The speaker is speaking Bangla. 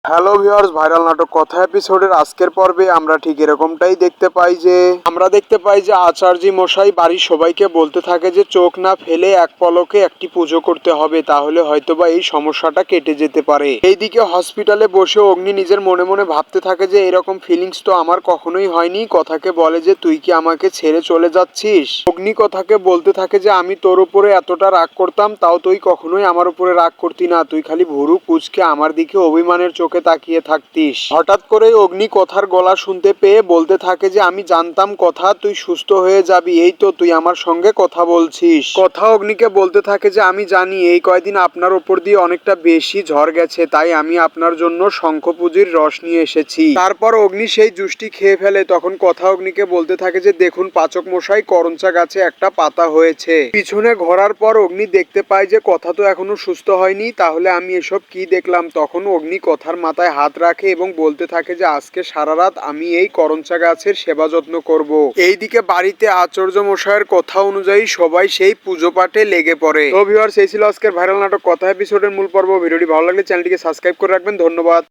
হ্যালো ভিউয়ার্স, ভাইরাল নাটক কথা এপিসোডের আজকের পর্বে আমরা ঠিক এরকমটাই দেখতে পাই যে আচার্যি মশাই বাড়ির সবাইকে বলতে থাকে যে চোখ না ফেলে এক পলকে একটি পুজো করতে হবে, তাহলে হয়তোবা এই সমস্যাটা কেটে যেতে পারে। এইদিকে হসপিটালে বসে অগ্নি নিজের মনে মনে ভাবতে থাকে যে এরকম ফিলিংস তো আমার কখনোই হয়নি। কথাকে বলে যে তুই কি আমাকে ছেড়ে চলে যাচ্ছিস। অগ্নি কথাকে বলতে থাকে যে আমি তোর উপরে এতটা রাগ করতাম, তাও তুই কখনোই আমার উপরে রাগ করতি না, তুই খালি ভুরু কুঁচকে আমার দিকে অভিমানের চোখে তাকিয়ে থাকতিস। হঠাৎ করে অগ্নি কথার গলা শুনতে পেয়ে বলতে থাকে যে আমি জানতাম কথা, তুই সুস্থ হয়ে যাবি, এই তো তুই আমার সঙ্গে কথা বলছিস। কথা অগ্নিকে বলতে থাকে যে আমি জানি এই কয়দিন আপনার ওপর দিয়ে অনেকটা বেশি ঝড় গেছে, তাই আমি আপনার জন্য শঙ্খপুজির রস নিয়ে এসেছি। তারপর অগ্নি সেই জুসটি খেয়ে ফেলে। তখন কথা অগ্নিকে বলতে থাকে যে দেখুন পাচক মশাই, করঞ্চা গাছে একটা পাতা হয়েছে। পিছনে ঘোরার পর অগ্নি দেখতে পায় যে কথা তো এখনো সুস্থ হয়নি, তাহলে আমি এসব কি দেখলাম। তখন অগ্নি কথার মাথায় হাত রাখে এবং বলতে থাকে যে আজকে সারা রাত আমি এই করঞ্চা গাছের সেবা যত্ন করব। এইদিকে বাড়িতে আচার্য মশাইয়ের কথা অনুযায়ী সবাই সেই পুজো পাঠে লেগে পড়ে। তো ভিউয়ার্স, এই ছিল আজকের ভাইরাল নাটক কথা এপিসোডের মূল পর্ব। ভিডিওটি ভালো লাগলে চ্যানেলটিকে সাবস্ক্রাইব করে রাখবেন। ধন্যবাদ।